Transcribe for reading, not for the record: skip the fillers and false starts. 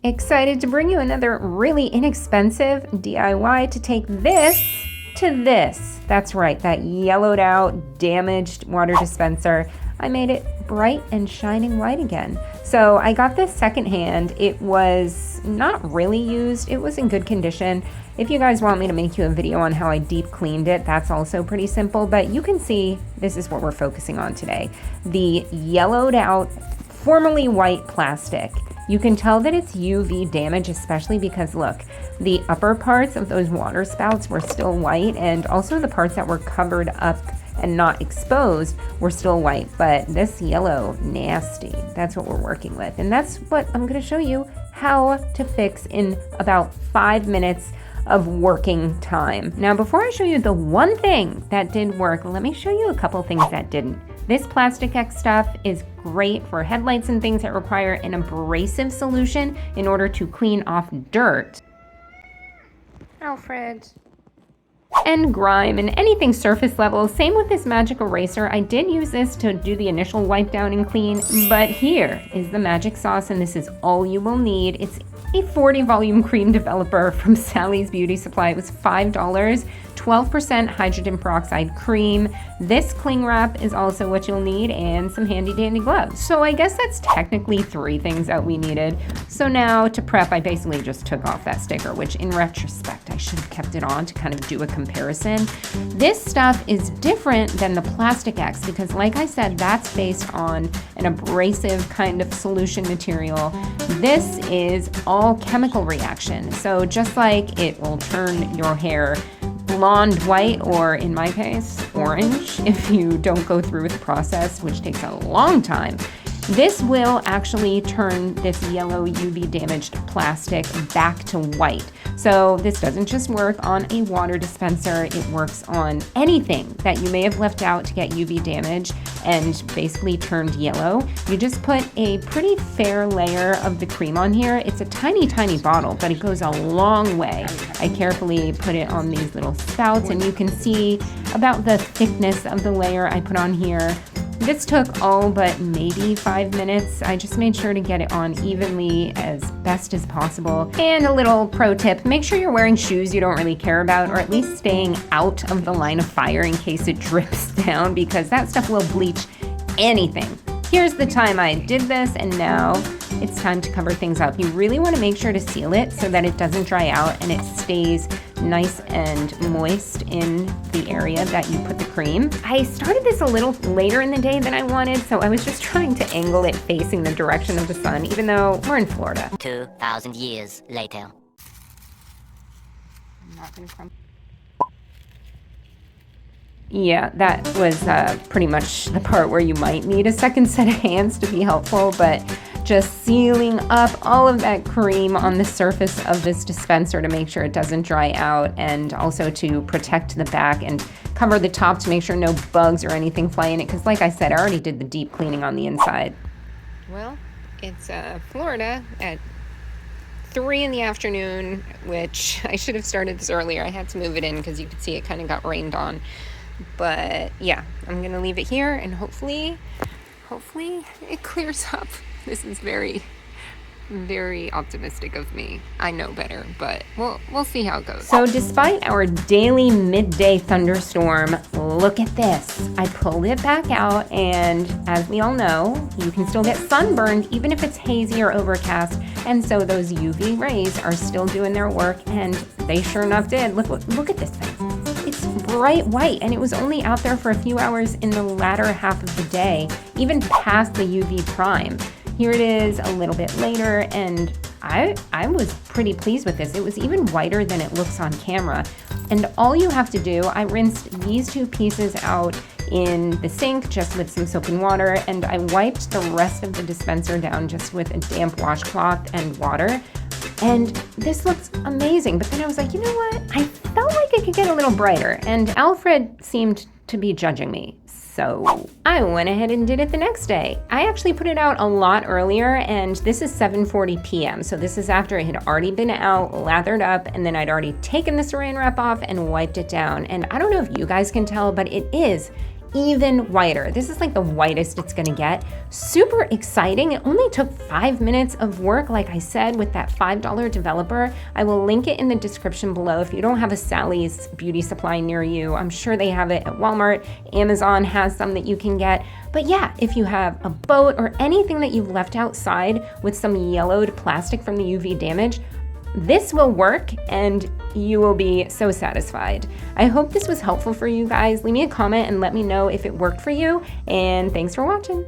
Excited to bring you another really inexpensive DIY to take this to this. That's right, that yellowed out, damaged water dispenser. I made it bright and shining white again. So I got this secondhand. It was not really used. It was in good condition. If you guys want me to make you a video on how I deep cleaned it, that's also pretty simple, but you can see this is what we're focusing on today. The yellowed out, formerly white plastic. You can tell that it's UV damage, especially because look, the upper parts of those water spouts were still white, and also the parts that were covered up and not exposed were still white, but this yellow, nasty, that's what we're working with. And that's what I'm gonna show you how to fix in about 5 minutes of working time. Now, before I show you the one thing that did work, let me show you a couple things that didn't. This Plastic X stuff is great for headlights and things that require an abrasive solution in order to clean off dirt. Alfred. And grime and anything surface level. Same with this magic eraser. I did use this to do the initial wipe down and clean, but here is the magic sauce, and this is all you will need. It's a 40 volume cream developer from Sally's Beauty Supply. It was $5, 12% hydrogen peroxide cream. This cling wrap is also what you'll need, and some handy dandy gloves. So I guess that's technically 3 things that we needed. So now to prep, I basically just took off that sticker, which in retrospect, I should have kept it on to kind of do a comparison. This stuff is different than the Plastic X because, like I said, that's based on an abrasive kind of solution material. This is all chemical reaction. So just like it will turn your hair blonde white, or in my case, orange, if you don't go through with the process, which takes a long time. This will actually turn this yellow UV damaged plastic back to white. So this doesn't just work on a water dispenser, it works on anything that you may have left out to get UV damage and basically turned yellow. You just put a pretty fair layer of the cream on here. It's a tiny, tiny bottle, but it goes a long way. I carefully put it on these little spouts, and you can see about the thickness of the layer I put on here. This took all but maybe 5 minutes. I just made sure to get it on evenly as best as possible. And a little pro tip, make sure you're wearing shoes you don't really care about, or at least staying out of the line of fire in case it drips down, because that stuff will bleach anything. Here's the time I did this, and now it's time to cover things up. You really want to make sure to seal it so that it doesn't dry out and it stays nice and moist in the area that you put the cream. I started this a little later in the day than I wanted, so I was just trying to angle it facing the direction of the sun, even though we're in Florida. 2,000 years later. I'm not gonna crumble. Yeah, that was pretty much the part where you might need a second set of hands to be helpful, but just sealing up all of that cream on the surface of this dispenser to make sure it doesn't dry out, and also to protect the back and cover the top to make sure no bugs or anything fly in it, because like I said, I already did the deep cleaning on the inside. Well, it's Florida at 3 in the afternoon, which I should have started this earlier. I had to move it in because you could see it kind of got rained on. But yeah, I'm gonna leave it here, and hopefully it clears up. This is very, very optimistic of me. I know better, but we'll see how it goes. So despite our daily midday thunderstorm, look at this. I pulled it back out, and as we all know, you can still get sunburned even if it's hazy or overcast, and so those UV rays are still doing their work, and they sure enough did. Look at this thing. It's bright white, and it was only out there for a few hours in the latter half of the day, even past the UV prime. Here it is a little bit later, and I was pretty pleased with this. It was even whiter than it looks on camera. And all you have to do, I rinsed these 2 pieces out in the sink just with some soap and water, and I wiped the rest of the dispenser down just with a damp washcloth and water. And this looks amazing. But then I was like, you know what? I felt like it could get a little brighter, and Alfred seemed to be judging me. So I went ahead and did it the next day. I actually put it out a lot earlier, and this is 7:40 p.m. So this is after it had already been out, lathered up, and then I'd already taken the saran wrap off and wiped it down. And I don't know if you guys can tell, but it is even whiter. This is like the whitest it's gonna get. Super exciting. It only took 5 minutes of work, like I said, with that $5 developer. I will link it in the description below. If you don't have a Sally's Beauty Supply near you, I'm sure they have it at Walmart. Amazon has some that you can get. But yeah, if you have a boat or anything that you've left outside with some yellowed plastic from the UV damage, this will work and you will be so satisfied. I hope this was helpful for you guys. Leave me a comment and let me know if it worked for you, and thanks for watching.